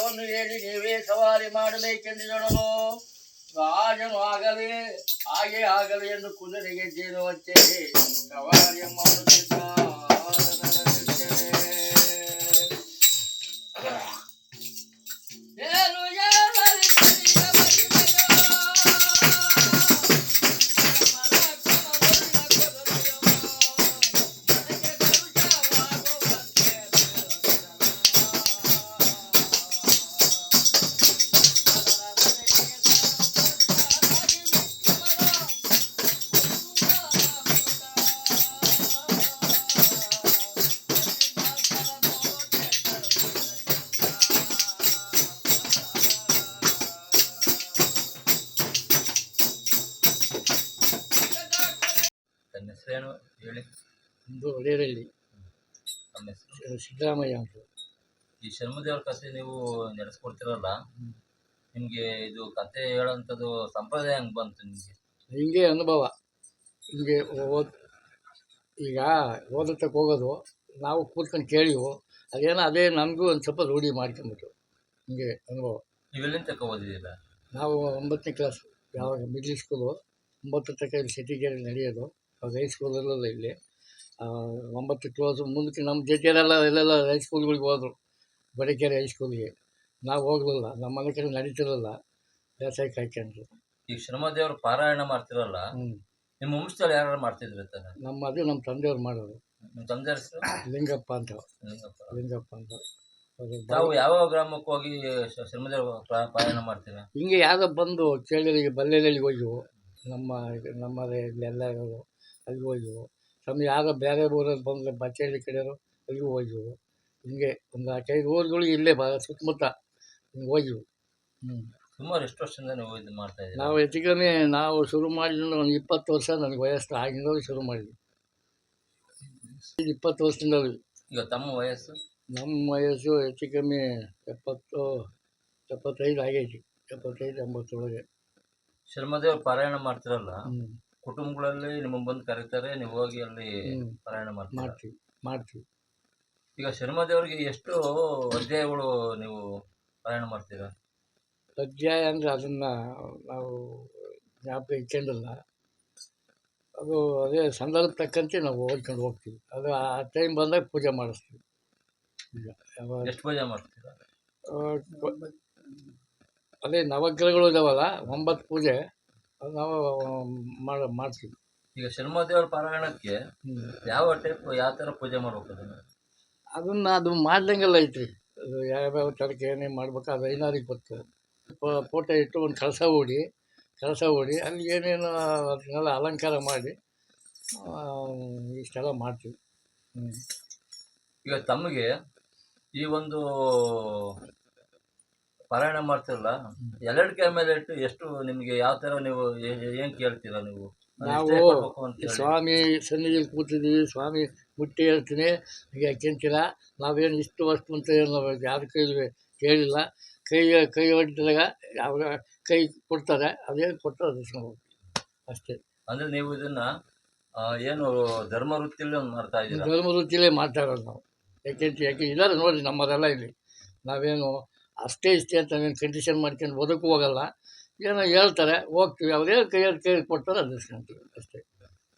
ವಿಚಾರವನ್ನು ಹೇಳಿ ನೀವೇ ಸವಾರಿ ಮಾಡಬೇಕೆಂದಿದಳು. ರಾಜನು ಹಾಗೆ ಆಗಲಿ ಎಂದು ಕುದುರೆಗೆ ಜೇನು ಹಚ್ಚಿ ಸವಾರಿ ಮಾಡುತ್ತಿದ್ದ. ನನ್ನ ಹೆಸರೇನು ಹೇಳಿ? ಒಂದು ಒಳ್ಳೆಯರಲ್ಲಿ ನಮ್ಮ ಹೆಸರು ಸಿದ್ದರಾಮಯ್ಯ ಅಂತ. ಈ ಶರ್ಮದೇವ್ರ ಕಥೆ ನೀವು ನಡೆಸ್ಕೊಡ್ತಿರಲ್ಲ, ನಿಮಗೆ ಇದು ಕತೆ ಹೇಳೋಂಥದ್ದು ಸಂಪ್ರದಾಯ ಹೆಂಗೆ ಬಂತು ನಿಮಗೆ? ಹಿಂಗೆ ಅನುಭವ. ಹಿಂಗೆ ಈಗ ಓದೋದಕ್ಕೆ ಹೋಗೋದು, ನಾವು ಕೂತ್ಕೊಂಡು ಕೇಳಿವು, ಅದೇ ನಮಗೂ ಒಂದು ಸ್ವಲ್ಪ ರೂಢಿ ಮಾಡ್ಕೊಂಬಿಟ್ಟು ಹಿಂಗೆ ಅನುಭವ. ನೀವೆಲ್ಲಿಂದ ತನಕ ಓದಿದ್ದೀರ? ನಾವು 9ನೇ ಕ್ಲಾಸ್, ಯಾವಾಗ ಮಿಡ್ಲ್ ಸ್ಕೂಲು 9 ತನಕ ಇಲ್ಲಿ ಸಿಟಿಗೇರಿ ನಡೆಯೋದು. ಅವಾಗ ಹೈಸ್ಕೂಲಲ್ಲ ಇಲ್ಲಿ 9 ಕ್ಲಾಸ್ ಮುಂದಕ್ಕೆ ನಮ್ಮ ಜೊತೆಯರೆಲ್ಲ ಎಲ್ಲೆಲ್ಲ ಹೈಸ್ಕೂಲ್ಗಳಿಗೆ ಹೋದರು, ಬಡಕೆರೆ ಹೈಸ್ಕೂಲ್ಗೆ. ನಾವು ಹೋಗಲಿಲ್ಲ, ನಮ್ಮ ಮನೆ ಕಡೆ ನಡೀತಿರಲ್ಲ, ಬೇಸಾಯ ಕಾಯ್ಕೊಂಡ್ರು. ಈಗ ಶ್ರಮದೇವ್ರು ಪಾರಾಯಣ ಮಾಡ್ತಿರಲ್ಲ, ನಿಮ್ಮ ವಂಶದಲ್ಲಿ ಯಾರು ಮಾಡ್ತಿದ್ರು? ನಮ್ಮ ತಂದೆಯವ್ರು ಮಾಡೋರು. ನಿಮ್ಮ ತಂದೆ ಹೆಸರು? ಲಿಂಗಪ್ಪ ಅಂತ. ತಾವು ಯಾವ ಗ್ರಾಮಕ್ಕೆ ಹೋಗಿ ಶ್ರಮದೇವ್ರ ಪಾರಾಯಣ ಮಾಡ್ತೀರಾ? ಹಿಂಗೆ ಯಾವುದೋ ಬಂದು ಕೇಳಿಗಳಿಗೆ ಬಲ್ಲೆಲ್ಲಿ ಹೋಗಿವು, ನಮ್ಮದೇ ಇಲ್ಲೆಲ್ಲ ಇರೋದು ಅಲ್ಲಿಗೆ ಹೋಗಿವು. ಸಮಯ ಯಾರೋ ಬೇರೆ ಊರಲ್ಲಿ ಬಂದರೆ ಬಚ್ಚೇಳಿ ಕಡೆಯವರು ಅಲ್ಲಿಗೂ ಹೋಗಿವು. ಹಿಂಗೆ ಒಂದು 4-5 ಊರುಗಳು ಇಲ್ಲೇ ಸುತ್ತಮುತ್ತ ಹಿಂಗೆ ಹೋಗಿವು. ಸುಮಾರು ಎಷ್ಟು ವರ್ಷದಿಂದ ನೀವು ಇದು ಮಾಡ್ತಾ ಇದ್ದೀವಿ? ನಾವು ಹೆಚ್ಚಿಗೆ ನಾವು ಶುರು ಮಾಡಿದ್ರೆ ಒಂದು 20 ವರ್ಷ. ನನಗೆ ವಯಸ್ಸು ಆಗಿಂದ ಶುರು ಮಾಡಿದ್ವಿ. 20 ವರ್ಷದಿಂದ. ಈಗ ತಮ್ಮ ವಯಸ್ಸು? ನಮ್ಮ ವಯಸ್ಸು ಹೆಚ್ಚು ಕಮ್ಮಿ 75 ಆಗೈತಿ. 75-80 ಒಳಗೆ. ಶರ್ಮದೇವ್ರು ಪಾರಾಯಣ ಮಾಡ್ತಿರಲ್ಲ, ಕುಟುಂಬಗಳಲ್ಲಿ ನಿಮಗೆ ಬಂದು ಕರೀತಾರೆ, ನೀವು ಹೋಗಿ ಅಲ್ಲಿ ಪಾರಾಯಣ ಮಾಡ್ತೀವಿ. ಈಗ ಶರ್ಮದೇವ್ರಿಗೆ ಎಷ್ಟು ಅಧ್ಯಾಯಗಳು ನೀವು ಪಾರಾಯಣ ಮಾಡ್ತೀರಾ? ಅಧ್ಯಾಯ ಅಂದರೆ ಅದನ್ನು ನಾವು ಜ್ಞಾಪಕ ಇಟ್ಕೊಂಡಿಲ್ಲ. ಅದು ಅದೇ ಸಂದರ್ಭ ತಕ್ಕಂತೆ ನಾವು ಓದ್ಕೊಂಡು ಹೋಗ್ತೀವಿ. ಅದು ಆ ಟೈಮ್ ಬಂದಾಗ ಪೂಜೆ ಮಾಡಿಸ್ತೀವಿ. ಎಷ್ಟು ಪೂಜೆ ಮಾಡ್ತೀರಾ? ಅದೇ ನವಗ್ರಹಗಳು ಇದಾವಲ್ಲ, 9 ಪೂಜೆ ಅದು ನಾವು ಮಾಡ್ತೀವಿ. ಈಗ ಶರ್ಮದೇವ್ರ ಪಾರಾಯಣಕ್ಕೆ ಯಾವ ಥರ ಪೂಜೆ ಮಾಡ್ಬೇಕು? ಅದು ಮಾಡ್ದಂಗೆಲ್ಲ ಐತ್ರಿ. ಅದು ಯಾವ್ಯಾವ ಥರಕ್ಕೆ ಏನೇನು ಮಾಡ್ಬೇಕು ಅದು ಐನಾರಿಗೆ ಗೊತ್ತು. ಫೋಟೋ ಇಟ್ಟು ಒಂದು ಕಳಸ ಹೂಡಿ ಅಲ್ಲಿ ಏನೇನು ಅದನ್ನೆಲ್ಲ ಅಲಂಕಾರ ಮಾಡಿ ಇಷ್ಟೆಲ್ಲ ಮಾಡ್ತೀವಿ. ಈಗ ತಮಗೆ ಈ ಒಂದು ಪಾರಾಯಣ ಮಾಡ್ತಿರಲ್ಲ, ಎಲ್ಲಡಿಕೆ ಮೇಲೆ ಇಟ್ಟು ಎಷ್ಟು ನಿಮಗೆ ಯಾವ ಥರ ನೀವು ಏನು ಕೇಳ್ತೀರಾ? ನೀವು ನಾವು ಸ್ವಾಮಿ ಸನ್ನಿಧಿಯಲ್ಲಿ ಕೂತಿದ್ದೀವಿ, ಸ್ವಾಮಿ ಮುಟ್ಟಿ ಹೇಳ್ತೀನಿ ಹೀಗೆ ಕೇಳ್ತೀರ. ನಾವೇನು ಇಷ್ಟು ವಸ್ತು ಅಂತ ಏನು ಯಾರ ಕೈಲಿ ಕೇಳಿಲ್ಲ. ಕೈ ಹೊಡಿದಾಗ ಯಾವ ಕೈ ಕೊಡ್ತಾರೆ, ಅದೇನು ಕೊಟ್ಟರೆ ಅದು ಅಷ್ಟೇ. ಅಂದರೆ ನೀವು ಇದನ್ನು ಏನು ಧರ್ಮ ವೃತ್ತಿಯಲ್ಲಿ ಮಾಡ್ತಾ ಇದ್ದೀರಾ? ಧರ್ಮ ವೃತ್ತಿಯಲ್ಲೇ ಮಾಡ್ತಾ ಇರೋದು ನಾವು. ಯಾಕೆ ಇದ್ದಾರೆ ನೋಡಿ ನಮ್ಮದೆಲ್ಲ ಇಲ್ಲಿ. ನಾವೇನು ಅಷ್ಟೇ ಇಷ್ಟೇ ಅಂತ ನಾವೇನು ಕಂಡೀಷನ್ ಮಾಡ್ಕೊಂಡು ಬದುಕು ಹೋಗಲ್ಲ. ಏನೋ ಹೇಳ್ತಾರೆ ಹೋಗ್ತೀವಿ, ಅವರೇ ಕೈ ಕೊಡ್ತಾರೆ ಅಂದಿಸ್ಕೊಂತೀವಿ ಅಷ್ಟೇ.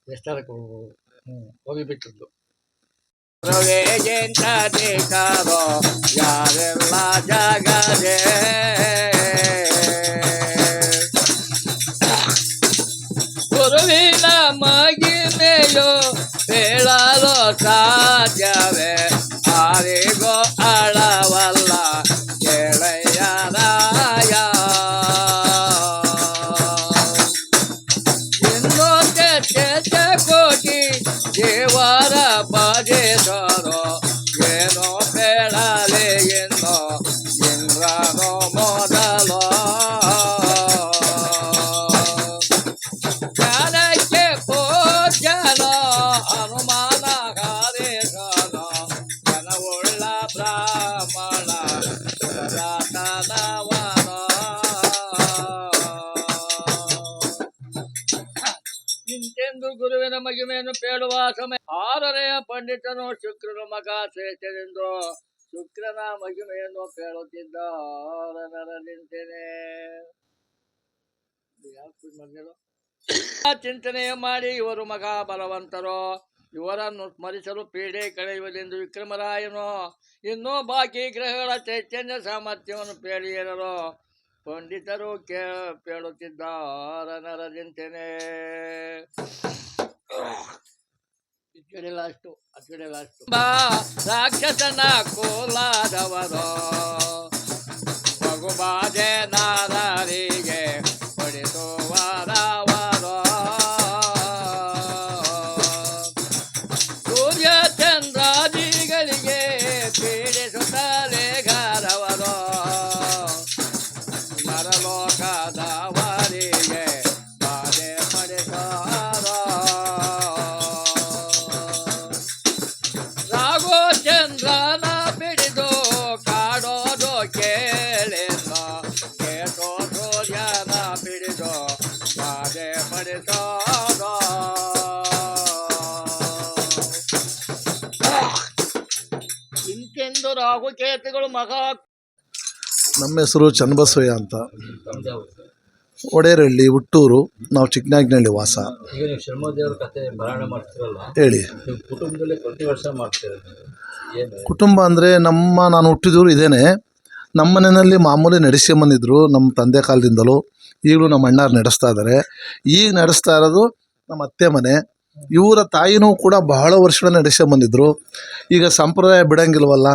ಎಷ್ಟಾರ ಕೊಡ್ಬೋದು. ಹೋಗಿಬಿಟ್ಟದ್ದು ಯಾರೆಲ್ಲ ಜಾಗದೆ ಗುರುವಿನ ಮಗಿಮೆಯೋ ಹೇಳಲು ಸಾಧ್ಯವೇ? ಆರಿಗೋ ಅಳವಲ್ಲ ಗೆಳೆಯರಾಯ. ಇನ್ನೂ ಕೋಟಿ ದೇವರ ಭಜಿಸರೋ ಏನೋ ಬೇಡಲಿ ಇನ್ನೋ ಇಂದ್ರನೋ ಮೊದಲೋ. ಜ್ಞಾನಕ್ಕೆ ಪೂಜನ ಹನುಮಾನ ಹರಿಸನ ಜನವುಳ್ಳ ಬ್ರಾಹ್ಮಣ ಪುರಾತನವನ. ಇಂತೆಂದು ಗುರುವಿನ ಮಹಿಮೆಯನ್ನು ಬೇಡುವ ಸಮಯ 6ನೇ ಪಂಡಿತನು ಶುಕ್ರನು ಮಗ ಶ್ರೇಷ್ಠನೆಂದು ಶುಕ್ರನ ಮಹಿಮೆಯನ್ನು ಕೇಳುತ್ತಿದ್ದಾರ ನರನಿಂತೇನೆ. ಚಿಂತನೆ ಮಾಡಿ ಇವರು ಮಗಾ ಬಲವಂತರು, ಇವರನ್ನು ಸ್ಮರಿಸಲು ಪೀಡೆ ಕಳೆಯುವುದೆಂದು ವಿಕ್ರಮರಾಯನು ಇನ್ನೂ ಬಾಕಿ ಗ್ರಹಗಳ ಚೈತನ್ಯ ಸಾಮರ್ಥ್ಯವನ್ನು ಪೇಳಿಯರು ಪಂಡಿತರು ಕೇಳುತ್ತಿದ್ದಾರ ನರದಿಂತೇನೆ. ಲಾಸ್ಟು ರಾಕ್ಷಸನ ಕೋಲಾದವರು ಮಗುಬಾಧೆ ನಾರಿಗೆ ಹೊಡೆಸುವರವರು ಸೂರ್ಯ ಚಂದ್ರಾದಿಗಳಿಗೆ ಪೀಡಿಸುತ್ತಲೇ ಗಾರವರು ನರಲೋಕದವರಿಗೆ ಬಾಧೆ ಪಡಿಸಾರ ರಾಘೋಚಂದ್ರನ ಬಿಡಿದು ಕಾಡೋದು ಕೇಳಿದ ಕೇಟೋ ಸೂರ್ಯನ ಬಿಡಿದು ಬಾಧೆ ಪಡಿಸೋದ ಇಂತೆಂದು ರಾಹುಕೇತುಗಳು ಮಗಾ. ನಮ್ಮ ಹೆಸರು ಚನ್ನಬಸವಯ್ಯ ಅಂತ, ತಮ್ದು ಯಾವುದು ಸರ್? ಒಡೇರಹಳ್ಳಿ, ಹುಟ್ಟೂರು. ನಾವು ಚಿಕ್ಕನಾಗ್ನಹಳ್ಳಿ ವಾಸ. ಈಗ ನೀವು ಶರ್ಮದೇವ್ರ ಕತೆ ಬರಹಣ ಮಾಡ್ತಿರಲ್ಲ, ಹೇಳಿ. ನೀವು ಕುಟುಂಬದಲ್ಲಿ ಪ್ರತಿ ವರ್ಷ ಮಾಡ್ತಿರೋದು ಏನು? ಕುಟುಂಬ ಅಂದರೆ ನಾನು ಹುಟ್ಟಿದೂರು ಇದೇನೆ. ನಮ್ಮ ಮನೆಯಲ್ಲಿ ಮಾಮೂಲಿ ನಡೆಸ್ಕೊಂಬಂದಿದ್ರು ನಮ್ಮ ತಂದೆ ಕಾಲದಿಂದಲೂ. ಈಗಲೂ ನಮ್ಮ ಅಣ್ಣಾರು ನಡೆಸ್ತಾ ಇದ್ದಾರೆ. ಈಗ ನಡೆಸ್ತಾ ಇರೋದು ನಮ್ಮ ಅತ್ತೆ ಮನೆ. ಇವರ ತಾಯಿನೂ ಕೂಡ ಬಹಳ ವರ್ಷಗಳ ನಡೆಸ್ಕೊಂಬಂದಿದ್ರು. ಈಗ ಸಂಪ್ರದಾಯ ಬಿಡೋಂಗಿಲ್ವಲ್ಲ,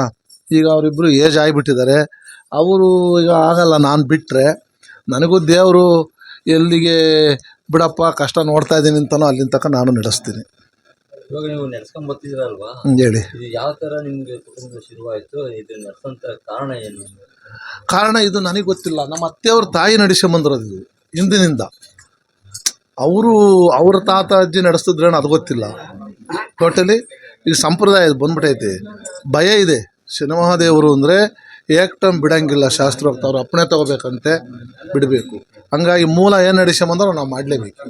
ಈಗ ಅವರಿಬ್ಬರು ಏಜ್ ಆಗಿಬಿಟ್ಟಿದ್ದಾರೆ. ಅವರು ಈಗ ಆಗಲ್ಲ, ನಾನು ಬಿಟ್ಟರೆ ನನಗೂ ದೇವರು ಎಲ್ಲಿಗೆ ಬಿಡಪ್ಪ ಕಷ್ಟ ನೋಡ್ತಾ ಇದ್ದೀನಿ ಅಂತಲೋ ಅಲ್ಲಿನ ತನಕ ನಾನು ನಡೆಸ್ತೀನಿ. ಇವಾಗ ನೀವು ನೆಡ್ಸ್ಕೊಂಡ್ ಬರ್ತಿದ್ದೀರಲ್ವಾ, ಹೇಳಿ. ಇದು ಯಾವ ಥರ ನಿಮಗೆ ಕುಟುಂಬ ಶುರುವಾಯಿತು? ಇದು ನಡೆಸೋಂಥ ಕಾರಣ ಏನು? ಕಾರಣ ಇದು ನನಗೆ ಗೊತ್ತಿಲ್ಲ. ನಮ್ಮ ಅತ್ತೆಯವ್ರ ತಾಯಿ ನಡೆಸ್ಕೊಂಬಂದಿರೋದು ಇದು ಹಿಂದಿನಿಂದ. ಅವ್ರ ತಾತ ಅಜ್ಜಿ ನಡೆಸ್ತಿದ್ರೇನು ಅದು ಗೊತ್ತಿಲ್ಲ. ಟೋಟಲಿ ಈಗ ಸಂಪ್ರದಾಯ ಬಂದ್ಬಿಟ್ಟೈತೆ. ಭಯ ಇದೆ. ಶನಿಮಹಾದೇವರು ಅಂದರೆ ಏಕ್ಟಮ್ ಬಿಡೋಂಗಿಲ್ಲ. ಶಾಸ್ತ್ರೋಕ್ತ ಅವ್ರು ಅಪ್ಪಣೆ ತೊಗೋಬೇಕಂತೆ, ಬಿಡಬೇಕು. ಹಂಗಾಗಿ ಮೂಲ ಏನು ನಡೆಸ್ಕೊಂಬಂದ್ರೆ ನಾವು ಮಾಡಲೇಬೇಕು.